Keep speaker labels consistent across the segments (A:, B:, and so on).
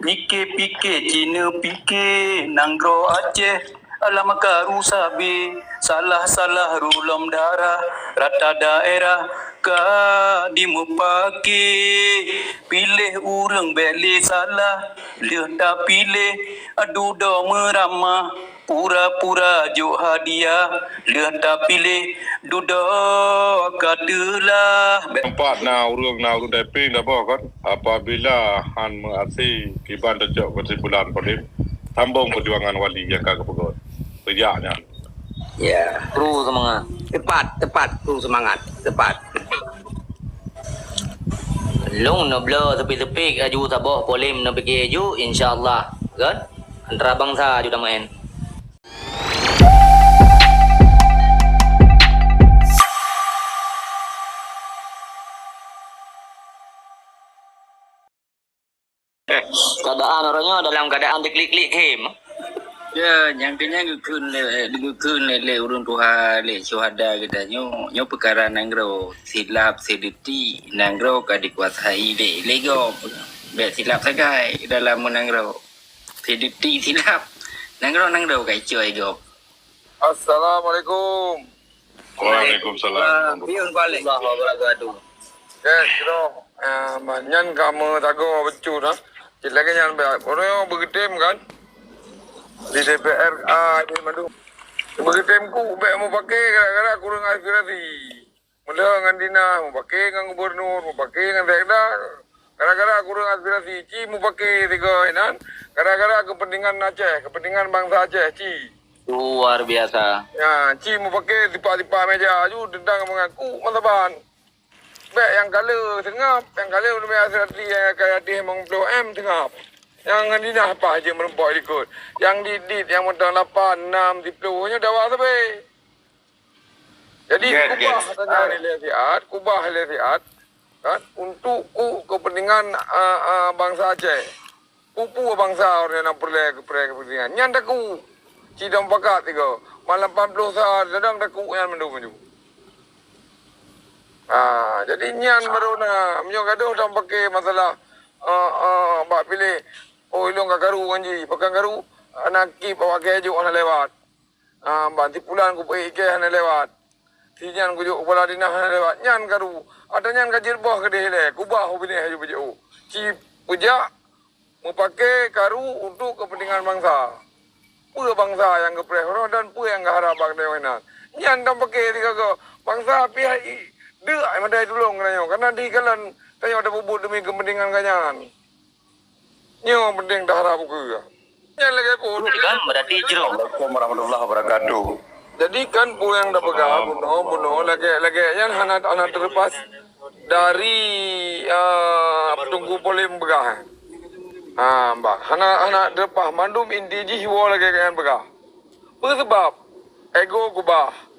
A: Pikir-pikir Cina fikir Nanggro Aceh Alam karu sabi Salah-salah rulom darah Rata daerah Ka dimupaki Pilih urang beli salah Leh tak pilih Aduh do meramah Pura-pura juk hadiah Leh tak pilih Duduk katalah.
B: Empat na urang deping dah kan apabila han mengasi kiban dejok kesimpulan polim sambung perjuangan wali yang kagak pegot. Sejaknya.
C: Ya, kru semangat. Tepat kru semangat. Tepat. Long no blur tepi-tepi aju tabah polim no fikir aju insyaallah. Kan? Antara bangsa aju dah main. Keadaan orangnya dalam keadaan diklik-klik hem.
D: Ya, yang kena ngukun le urun tuha le syuhada kita nyo perkara nanggro silap sediti nanggro ka dikuasai le lego be silap sagai dalam menanggro sediti silap nanggro kai cuy go.
B: Assalamualaikum. Waalaikumsalam.
C: Piun balik. Allah wabarakatuh.
B: Kira manyan kamu tago becu dah. Cilaka yang orang bergetem kan di DPR di Mandu. Bergetemku baik mau pakai gara-gara kurang aspirasi. Mula dengan Dina mau pakai dengan gubernur, mau pakai dengan sekda. Gara-gara kurang aspirasi, Ci mau pakai tiga inan. Gara-gara kepentingan Aceh, kepentingan bangsa Aceh, Ci.
C: Luar biasa.
B: Ya, Ci mau pakai tipa-tipa meja aju tentang mengaku mantaban. Baik yang kala tengap, yang kala belum aspirasi yang kayak di Hemong Pulau M tengap. Yang Dina apa aja merempak ikut. Yang didit yang mentang 8, 6 di Pulau nya dah sampai. Jadi kubah nilai siat kan untuk kepentingan bangsa Aceh. Pupu bangsa orang yang perlu kepentingan. Nyan daku. Cidam pakat tiga. Malam 40 saat sedang daku yang mendu. Jadi nyan baru na menyo gaduh dah pakai masalah bak pilih ilong kagaru kanji pakai garu anak ki bawa keju ana lewat. Banti pulan ku pergi ke ana lewat. Tinyan ku juk kepala dinah ana lewat nyan garu. Ada nyan kajir boh ke deh ku bah bini haju beju. Ci puja mau pakai garu untuk kepentingan bangsa. Pua bangsa yang kepreh dan pua yang harap bak dewenan. Nyan dah pakai tiga ke bangsa pihak dia yang ada tolong karena di kalan tayo ada bubut demi kepentingan kanyan. Nyo penting dah harap ke. Yang lagi ko
C: Kan berarti jero.
B: Assalamualaikum warahmatullahi wabarakatuh. Jadi kan pu yang dah pegang bunuh lagi yang anak terlepas dari tunggu polim begah. Mbak, anak terlepas mandum inti ji hiwa lagi kan begah. Sebab ego kubah.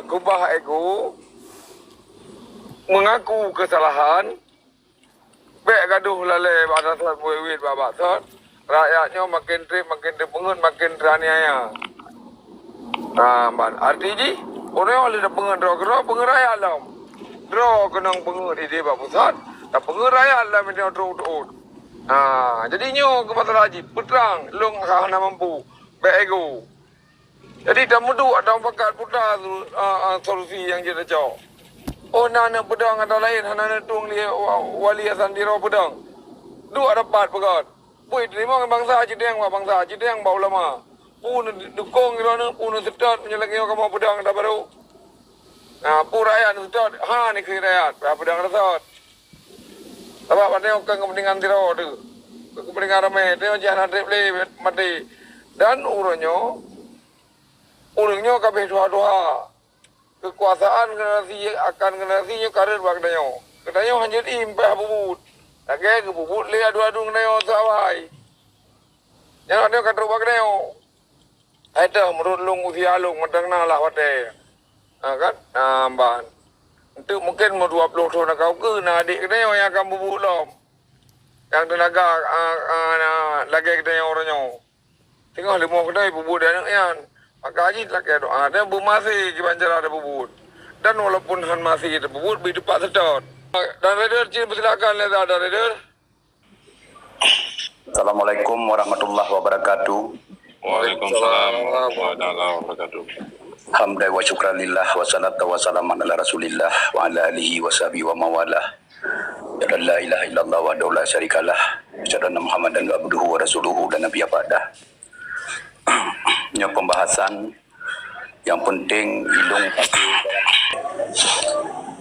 B: Kubah ego mengaku kesalahan baik gaduh lalai pada saat buit babak saat rakyatnya makin pengen makin teraniaya. Artinya orang yang ada pengen rakyat lah draw kenang pengen di dia pusat tak pengen rakyat lah macam draw. Jadi nyo ke masalah haji putrang long hana mampu baik ego. Jadi dah mudu ada pakat putar solusi yang dia cakap. Oh nana pedang atau lain nana tung dia wali asan diro pedang. Dua dapat pegat. Puih terima bangsa Cideng bangsa Cideng bau lama. Pun dukung kirana pun setat menyelagi kamu pedang dah baru. Pu rakyat setat ni kiri rakyat pedang resot. Sebab pada orang kepentingan diro tu. Kepentingan ramai dia jangan ada boleh mati. Dan urangnya kabeh doa kekuasaan generasinya karir bagdayo. Kedayo hanya impah bubut. Lagi ke bubut le adu-adu kedayo sawai. Yang ada kadro bagdayo. Ada menurut lung usia lung medang lah wate. Kan? Ban. Untuk mungkin mau 20 tahun kau ke adik kedayo yang akan bubut lom. Yang tenaga lagi kedayo orangnya. Tengok 5 kedai bubut dan yang maka haji tak kira doa. Dia bermasih di Banjar ada bubut. Dan walaupun han masih ada bubut, berdepak sedot. Dan Raider Cina persilakan, Leza ada Raider.
A: Assalamualaikum warahmatullahi wabarakatuh.
B: Waalaikumsalam warahmatullahi wabarakatuh.
A: Hamdan wa syukran lillah wa salatu wa salaman ala rasulillah wa ala alihi wa sahbihi wa mawalah. Ya la ilaha illallah wa la syarikalah. Asyhadu anna Muhammadan abduhu wa rasuluhu dan nabi abadah. Nya pembahasan yang penting ilung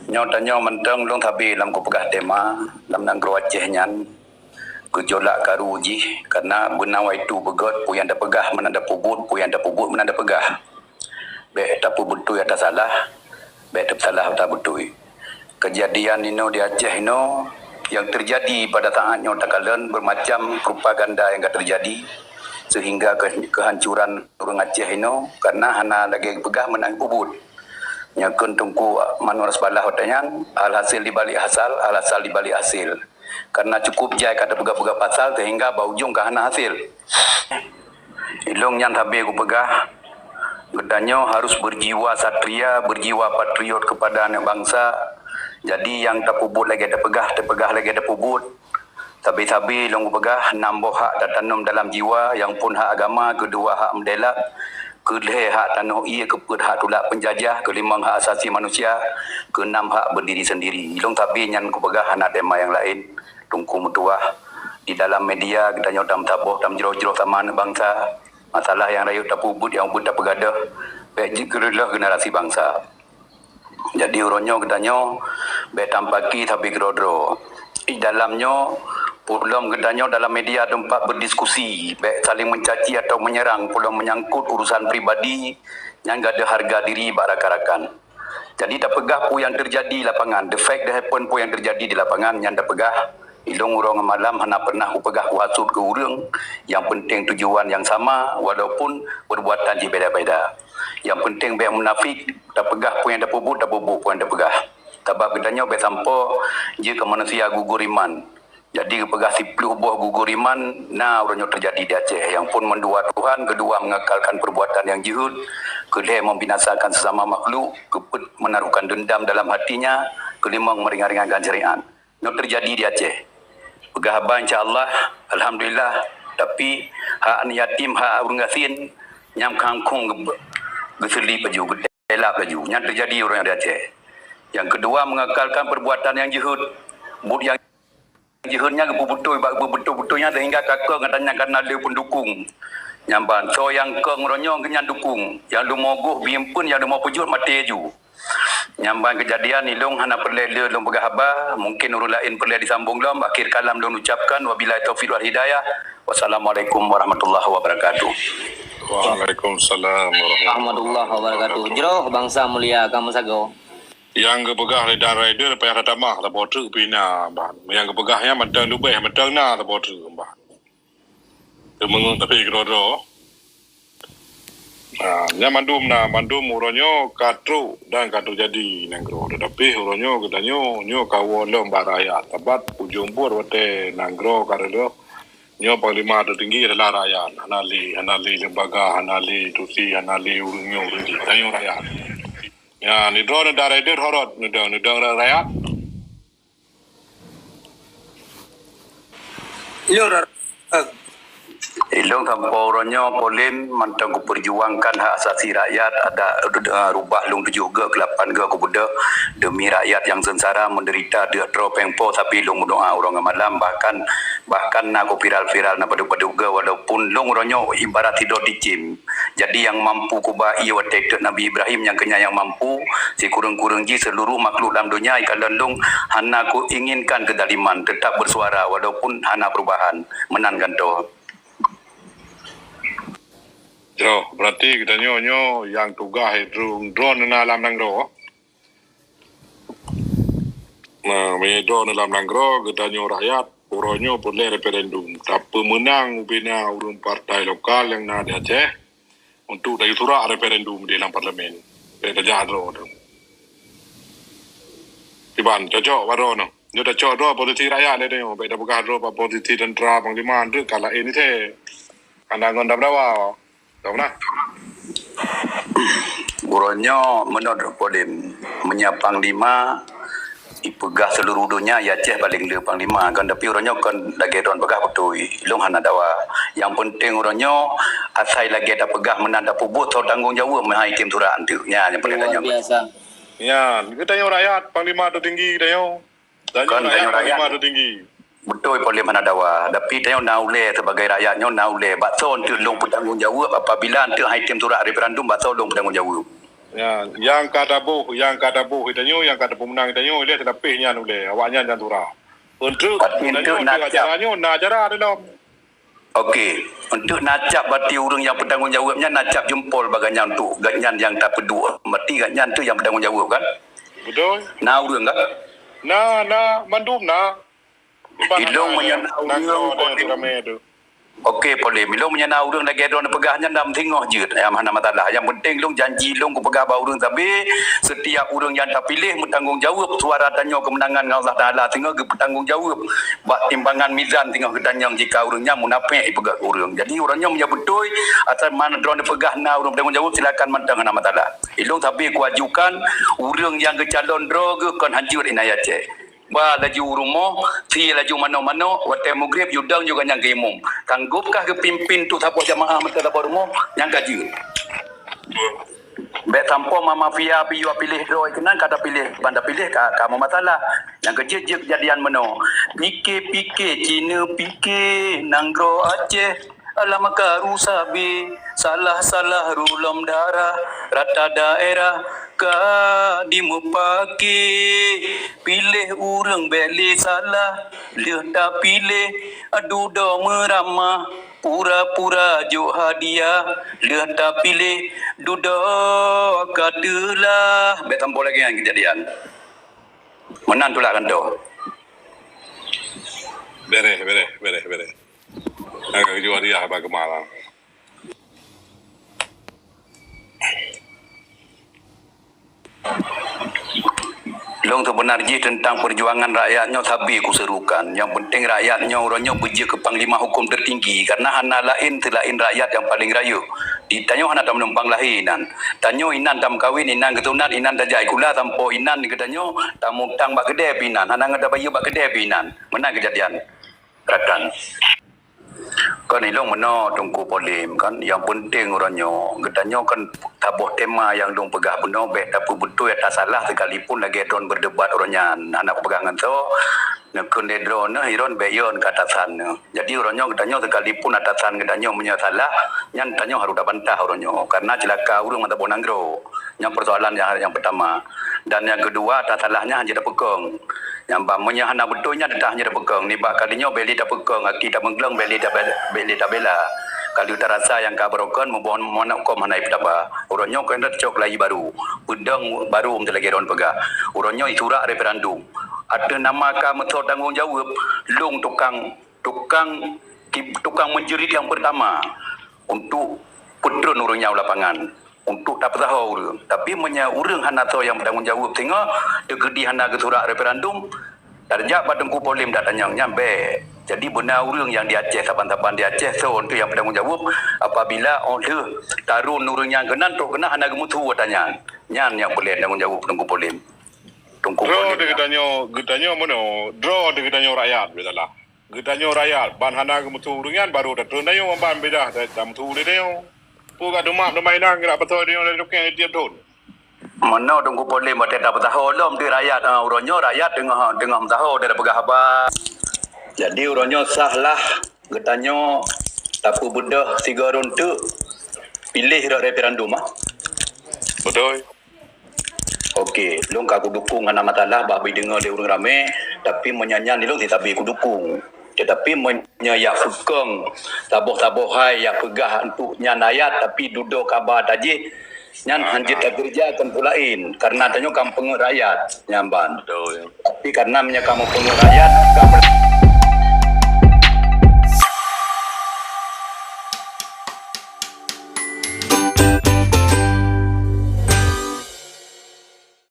A: nyo tanyo menteng long tabi lam ko pegah tema lam nang gro Aceh nyan gejolak karu uji karena benawa itu begot pu yang dah pegah menanda pubut pu yang dah pubut menanda pegah be tak betul ada salah be tak salah tak betul kejadian ini di Aceh ini yang terjadi pada saatnya takalan bermacam propaganda yang terjadi sehingga kehancuran orang Aceh ini karena hana lagi pegah menang pubut nyakun tungku manual sebalah hotanyan alhasil dibalik alhasil dibalik hasil karena cukup jai kata pegah-pegah pasal sehingga baujung ke hana hasil ilung yang habis ku pegah gedanya harus berjiwa satria berjiwa patriot kepada anak bangsa jadi yang tak pubut lagi ada pegah lagi ada pubut tabi-tabi ilung ku pegah nambah hak tertanam dalam jiwa yang pun hak agama kedua hak mendelak kelih hak tanah ia keput hak tulak penjajah kelima hak asasi manusia keenam hak berdiri sendiri ilung tapi nyan ku pegah anak tema yang lain tungku mutuah di dalam media kita nyodam taboh tam jero-jero sama anak bangsa masalah yang rakyat tak pubut yang pun tak pegadah baik kerelah generasi bangsa jadi uronyo gedanya baik tampaki tapi gerodro di dalamnya pulang gedanya dalam media tempat berdiskusi baik saling mencaci atau menyerang pulang menyangkut urusan pribadi yang gak ada harga diri barak-arakan jadi tak pegah pu yang terjadi di lapangan the fact that happen pu yang terjadi di lapangan yang tak pegah ilung urang malam hana pernah ku pegah ku hasut ke urang yang penting tujuan yang sama walaupun perbuatan je beda-beda yang penting baik munafik tak pegah pu yang tak pubut pu yang tak pegah tabak gedanya baik sampo je ke manusia gugur iman jadi pegah sipluh buah gugur iman nah orangnya terjadi di Aceh yang pun mendua Tuhan kedua mengakalkan perbuatan yang jihud kedua membinasakan sesama makhluk keput menaruhkan dendam dalam hatinya kelima meringan-ringankan syariat yang terjadi di Aceh pegah abang insyaAllah Alhamdulillah tapi hak yatim hak urang gasin nyam kangkung geseli baju gelap baju yang terjadi orang yang di Aceh yang kedua mengakalkan perbuatan yang jihud bud yang jihudnya betul-betulnya sehingga kakak katanya karena dia pendukung nyamban so yang ke ngeronyong kenyan dukung yang lu mogoh bimpun yang lu mau pujur mati aju nyamban kejadian ilung hana perle lung begahaba mungkin urut lain perle disambung lom akhir kalam lung ucapkan wabillahi taufiq wal hidayah wassalamualaikum warahmatullahi wabarakatuh.
B: Waalaikumsalam
C: Warahmatullahi wabarakatuh. Jero bangsa mulia kamu sago.
B: Yang kepegah lidah rider payah kata mah tak botu pina bah. Yang kepegahnya mentang dubeh mentang na tak botu bah. Temengun tapi gerodo. Nah, nya mandum uronyo katru dan katru jadi nang gerodo tapi uronyo gedanyo nyo kawo lom baraya tabat ujung bur wate nang gro karedo nyo panglima tertinggi adalah rakyat hanali lembaga hanali tusi hanali urunyo urunji tanyo rakyat. Ya, ni drone dari dia horot, ni dong rakyat.
A: Ilung tanpa orangnya polim mantang ku perjuangkan hak asasi rakyat ada rubah lung 7 ke 8 ke aku budak demi rakyat yang sengsara menderita dia drop pengpo tapi lung doa orang malam bahkan aku viral na padu-paduga walaupun lung orangnya ibarat tidur di gym jadi yang mampu kubai watek Nabi Ibrahim yang kenya yang mampu si kurang-kurang ji seluruh makhluk dalam dunia kalau lung hana ku inginkan kedaliman tetap bersuara walaupun hana perubahan menangan tu.
B: Jo, berarti kita nyo yang tugas itu drone na alam nangro. Nah, me drone alam nangro kita nyo rakyat, uronyo boleh referendum. Tapi menang bina urun partai lokal yang na di Aceh untuk dari surat referendum di dalam parlimen. Kita jahat drone. Tiban, cocok warono. Nyo cocok drone posisi rakyat le deh. Beda bukan drone posisi tentera panglima tu kalau ini teh kandangan dabrawa. Tahu nak?
A: Uronyo menurut polim menyiapang 5 ipegah seluruh dunia ya Aceh paling le panglima kan tapi orangnya kan lagi don pegah betul long hana dawa yang penting orangnya asai lagi ada pegah menanda pubut atau tanggungjawab menghai tim turaan tu nya yang paling
C: Luar
A: tanya
C: biasa.
E: Ya, kita tanya rakyat, Panglima tu tinggi tanya.
A: Kan tanya
E: Tanya rakyat,
A: rakyat.
E: Panglima tu tinggi.
A: betul paling mana dawa tapi tanya naule sebagai rakyatnya naule bakso tu long bertanggungjawab apabila tu hai tim turaan referendum bakso long bertanggungjawab.
E: Ya, yang kata boh kita nyo, yang kata pemenang kita nyo, dia tidak pihnya nule, awaknya jangan turah. Untuk
A: Tapi
E: kita
A: untuk
E: nyo,
A: nak
E: dia caranya, nak cara ada dalam.
A: Okey, untuk nacap bati orang yang bertanggungjawabnya nacap jempol baganya untuk ganyan yang tak pedua. Mati ganyan tu yang bertanggungjawab kan?
E: Betul?
A: Nah orang kan?
E: Mandum na.
A: Ilong menyenang orang
E: Nak tu ramai tu.
A: Okey, boleh. Bila menyenang orang lagi ada pegahnya dalam tengok je. Mana masalah. Yang penting long janji long ku pegah bau orang tapi setiap orang yang tak pilih bertanggungjawab suara tanya kemenangan dengan Allah Taala tengok ke bertanggungjawab. Buat timbangan mizan tengok ke tanya jika orangnya munafik pegah orang. Jadi orangnya punya betul asal mana drone pegah na orang bertanggungjawab silakan mentang dengan masalah. Ilong tapi kuajukan orang yang ke calon draw ke kon hancur inayat cek. Ba laju rumah, si laju mana-mana, hotel Maghrib yudang juga yang gemung. Tanggupkah ke pimpin tu siapa jamaah mereka dapat rumah yang gaji. Baik tanpa mafia piu pilih doi kenan kata pilih banda pilih kamu masalah. Yang kerja kejadian mana? Pikir Cina pikir nanggro Aceh. Alamak rusabi salah rulam darah rata daerah ka dimupaki pilih urang beli salah leh tak pilih aduh do meramah pura-pura jo hadiah leh tak pilih dudo katalah bet tampol lagi yang kejadian menang tulak kan tu
E: Beres. Agak jual dia apa kemalang.
A: Long sebenarnya tentang perjuangan rakyatnya tapi aku serukan. Yang penting rakyatnya orangnya berjaya ke panglima hukum tertinggi karena hana lain selain rakyat yang paling raya. Ditanya hana tam numpang lahinan. Tanya inan tam kawin inan ketunan inan tajai kula tanpa inan katanya tamu tang bak kedai pinan. Hana ngada bayu bak kedai pinan. Mana kejadian? Rakan. Kan ilong mana tungku polim kan yang penting orangnya katanya kan tabuh tema yang dong pegah benar baik tapi betul ya tak salah sekalipun lagi don berdebat orangnya anak pegangan tu nak kena drone hiron bayon ke atasan jadi orangnya katanya sekalipun atasan katanya punya salah yang tanya harus dah bantah orangnya karena celaka orang mata bonanggro yang persoalan yang pertama dan yang kedua tak salahnya hanya dah pegang yang bamanya hana betulnya dah hanya dah pegang ni bak kalinya beli dah pegang aki dah menggeleng beli dah bela kalau terasa yang kabarokan mohon monakom hanai petapa orangnya kena cok lagi baru pedang baru untuk lagi ron pegah orangnya iturak referendum ada nama kamu tanggungjawab long tukang menjerit yang pertama untuk putron orangnya lapangan untuk tak tahu orang tapi menya orang hana tahu yang bertanggungjawab tengok degedi hana keturak referendum darjat badengku polim dak tanya nyampe jadi benar orang yang di Aceh saban-saban di Aceh so untuk yang bertanggungjawab apabila order tarun orang yang kena tok kena hana gemutu tanya nyan yang boleh tanggungjawab tengku polim tengku
E: Draw
A: polim
E: dia katanya mana? Draw dia katanya rakyat betalah. Katanya rakyat ban hana kemutu ringan baru dah turun dayo ban beda dah mutu dia dayo. Puga demak mainan kira betul dia dari dukang dia turun.
A: mana tengku polim ada tak tahu lom di rakyat orangnya rakyat dengan tahu dari pegah apa jadi orangnya sahlah katanya tapi bedah 3 runtuk pilih referendum
E: Betul.
A: Okey, long aku dukung ana masalah babi dengar dia orang ramai tapi menyanyian ni long tapi aku dukung. Tetapi menyayak fukeng tabuh-tabuh hai yang pegah untuk nyan ayat tapi duduk kabar taji nyan hanjit kerja akan pulain karena tanya kampung rakyat nyamban.
E: Betul.
A: Tapi karena kamu pengen rakyat kamu